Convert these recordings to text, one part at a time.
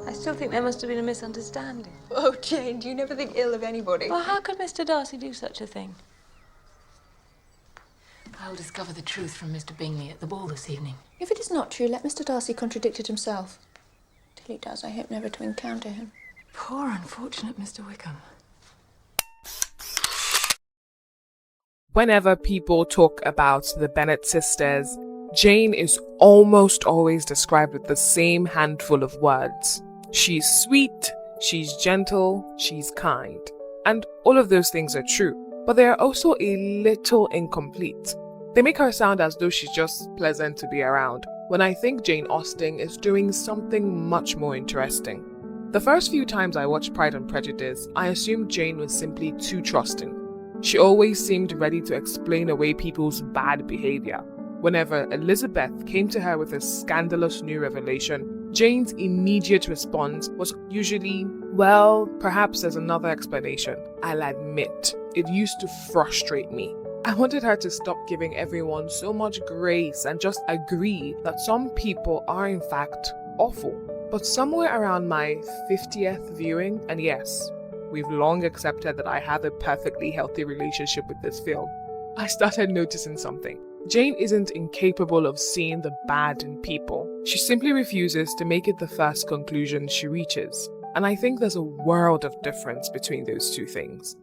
I still think there must have been a misunderstanding. Oh, Jane, do you never think ill of anybody? Well, how could Mr. Darcy do such a thing? I'll discover the truth from Mr. Bingley at the ball this evening. If it is not true, let Mr. Darcy contradict it himself. Till he does, I hope never to encounter him. Poor unfortunate Mr. Wickham. Whenever people talk about the Bennet sisters, Jane is almost always described with the same handful of words. She's sweet, she's gentle, she's kind. And all of those things are true, but they are also a little incomplete. They make her sound as though she's just pleasant to be around, when I think Jane Austen is doing something much more interesting. The first few times I watched Pride and Prejudice, I assumed Jane was simply too trusting. She always seemed ready to explain away people's bad behavior. Whenever Elizabeth came to her with a scandalous new revelation, Jane's immediate response was usually, well, perhaps there's another explanation. I'll admit, it used to frustrate me. I wanted her to stop giving everyone so much grace and just agree that some people are in fact awful. But somewhere around my 50th viewing, and yes, we've long accepted that I have a perfectly healthy relationship with this film, I started noticing something. Jane isn't incapable of seeing the bad in people. She simply refuses to make it the first conclusion she reaches. And I think there's a world of difference between those two things.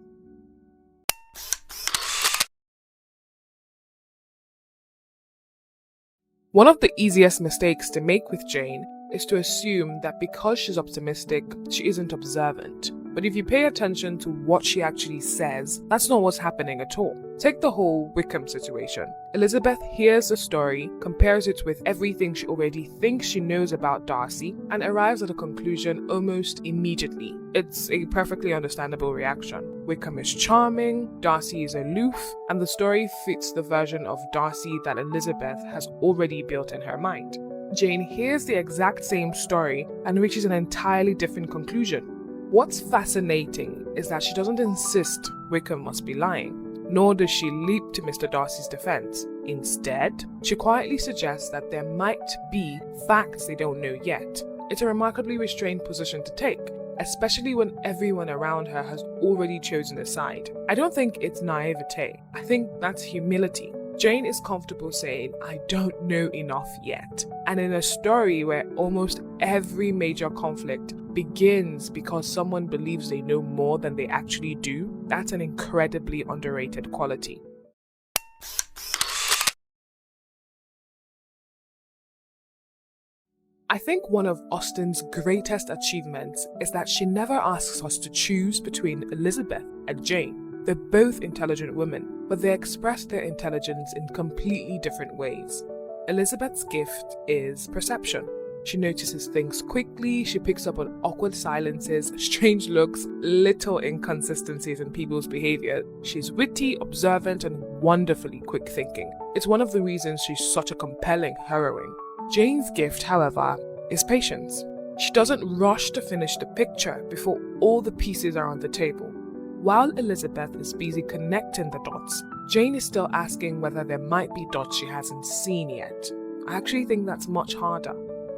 One of the easiest mistakes to make with Jane is to assume that because she's optimistic, she isn't observant. But if you pay attention to what she actually says, that's not what's happening at all. Take the whole Wickham situation. Elizabeth hears the story, compares it with everything she already thinks she knows about Darcy, and arrives at a conclusion almost immediately. It's a perfectly understandable reaction. Wickham is charming, Darcy is aloof, and the story fits the version of Darcy that Elizabeth has already built in her mind. Jane hears the exact same story and reaches an entirely different conclusion. What's fascinating is that she doesn't insist Wickham must be lying, nor does she leap to Mr. Darcy's defense. Instead, she quietly suggests that there might be facts they don't know yet. It's a remarkably restrained position to take, especially when everyone around her has already chosen a side. I don't think it's naivety. I think that's humility. Jane is comfortable saying, I don't know enough yet. And in a story where almost every major conflict begins because someone believes they know more than they actually do, that's an incredibly underrated quality. I think one of Austen's greatest achievements is that she never asks us to choose between Elizabeth and Jane. They're both intelligent women, but they express their intelligence in completely different ways. Elizabeth's gift is perception. She notices things quickly, she picks up on awkward silences, strange looks, little inconsistencies in people's behavior. She's witty, observant, and wonderfully quick thinking. It's one of the reasons she's such a compelling heroine. Jane's gift, however, is patience. She doesn't rush to finish the picture before all the pieces are on the table. While Elizabeth is busy connecting the dots, Jane is still asking whether there might be dots she hasn't seen yet. I actually think that's much harder.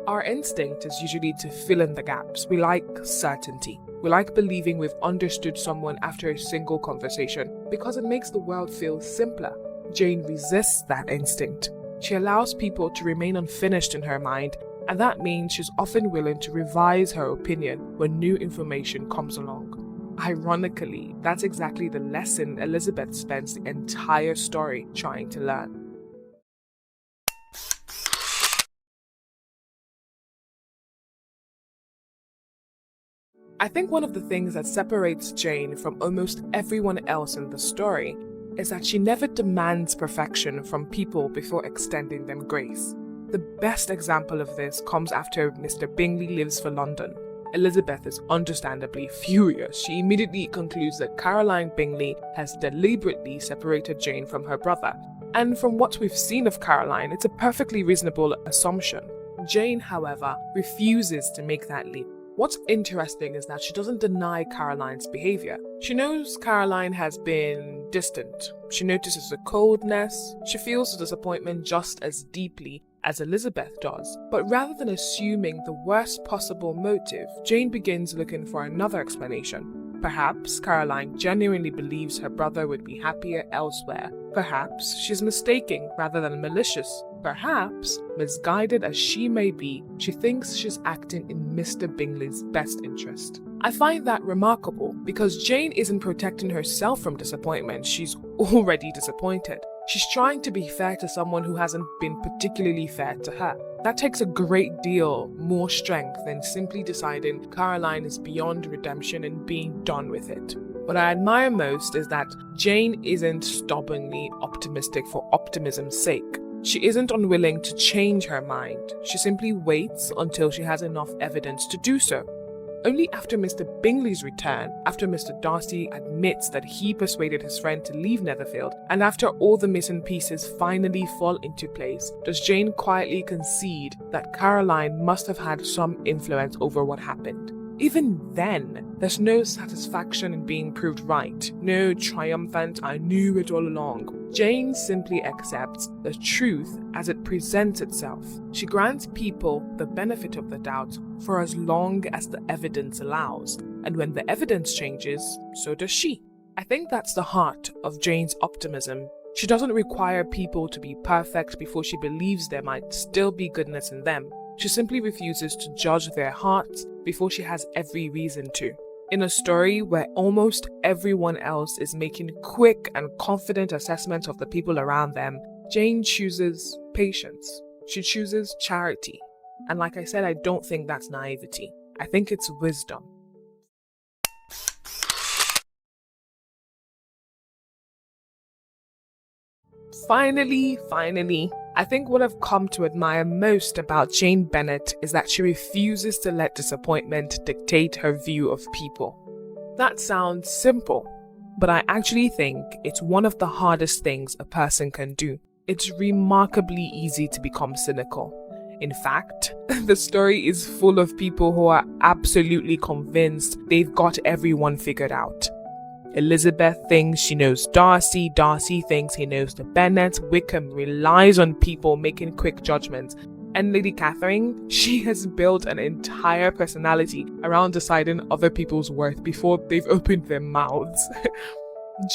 Our instinct is usually to fill in the gaps. We like certainty. We like believing we've understood someone after a single conversation because it makes the world feel simpler. Jane resists that instinct. She allows people to remain unfinished in her mind, and that means she's often willing to revise her opinion when new information comes along. Ironically, that's exactly the lesson Elizabeth spends the entire story trying to learn. I think one of the things that separates Jane from almost everyone else in the story is that she never demands perfection from people before extending them grace. The best example of this comes after Mr. Bingley leaves for London. Elizabeth is understandably furious. She immediately concludes that Caroline Bingley has deliberately separated Jane from her brother. And from what we've seen of Caroline, it's a perfectly reasonable assumption. Jane, however, refuses to make that leap. What's interesting is that she doesn't deny Caroline's behavior. She knows Caroline has been distant. She notices the coldness. She feels the disappointment just as deeply as Elizabeth does. But rather than assuming the worst possible motive, Jane begins looking for another explanation. Perhaps Caroline genuinely believes her brother would be happier elsewhere. Perhaps she's mistaken rather than malicious. Perhaps, misguided as she may be, she thinks she's acting in Mr. Bingley's best interest. I find that remarkable because Jane isn't protecting herself from disappointment, she's already disappointed. She's trying to be fair to someone who hasn't been particularly fair to her. That takes a great deal more strength than simply deciding Caroline is beyond redemption and being done with it. What I admire most is that Jane isn't stubbornly optimistic for optimism's sake. She isn't unwilling to change her mind. She simply waits until she has enough evidence to do so. Only after Mr. Bingley's return, after Mr. Darcy admits that he persuaded his friend to leave Netherfield, and after all the missing pieces finally fall into place, does Jane quietly concede that Caroline must have had some influence over what happened. Even then, there's no satisfaction in being proved right, no triumphant "I knew it all along." Jane simply accepts the truth as it presents itself. She grants people the benefit of the doubt for as long as the evidence allows, and when the evidence changes, so does she. I think that's the heart of Jane's optimism. She doesn't require people to be perfect before she believes there might still be goodness in them. She simply refuses to judge their hearts before she has every reason to. In a story where almost everyone else is making quick and confident assessments of the people around them, Jane chooses patience. She chooses charity. And like I said, I don't think that's naivety. I think it's wisdom. Finally, I think what I've come to admire most about Jane Bennet is that she refuses to let disappointment dictate her view of people. That sounds simple, but I actually think it's one of the hardest things a person can do. It's remarkably easy to become cynical. In fact, the story is full of people who are absolutely convinced they've got everyone figured out. Elizabeth thinks she knows Darcy, Darcy thinks he knows the Bennets, Wickham relies on people making quick judgments, and Lady Catherine, she has built an entire personality around deciding other people's worth before they've opened their mouths.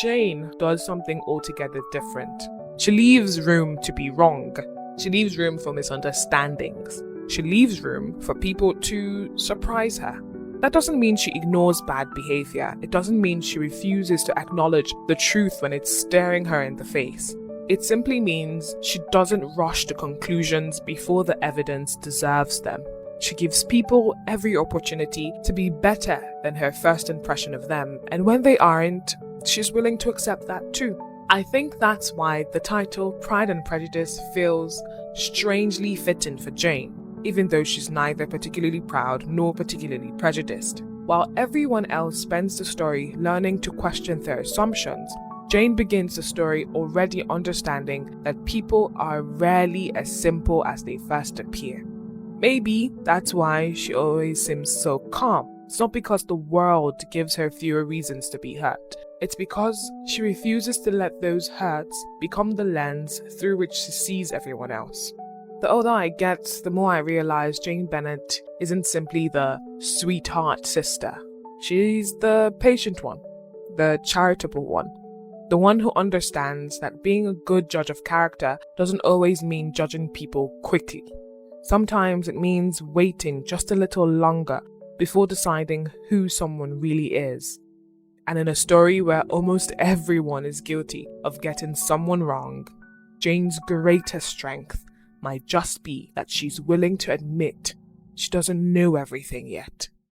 Jane does something altogether different. She leaves room to be wrong. She leaves room for misunderstandings. She leaves room for people to surprise her. That doesn't mean she ignores bad behavior. It doesn't mean she refuses to acknowledge the truth when it's staring her in the face. It simply means she doesn't rush to conclusions before the evidence deserves them. She gives people every opportunity to be better than her first impression of them, and when they aren't, she's willing to accept that too. I think that's why the title Pride and Prejudice feels strangely fitting for Jane, even though she's neither particularly proud nor particularly prejudiced. While everyone else spends the story learning to question their assumptions, Jane begins the story already understanding that people are rarely as simple as they first appear. Maybe that's why she always seems so calm. It's not because the world gives her fewer reasons to be hurt. It's because she refuses to let those hurts become the lens through which she sees everyone else. The older I get, the more I realize Jane Bennet isn't simply the sweetheart sister. She's the patient one, the charitable one, the one who understands that being a good judge of character doesn't always mean judging people quickly. Sometimes it means waiting just a little longer before deciding who someone really is. And in a story where almost everyone is guilty of getting someone wrong, Jane's greatest strength might just be that she's willing to admit she doesn't know everything yet.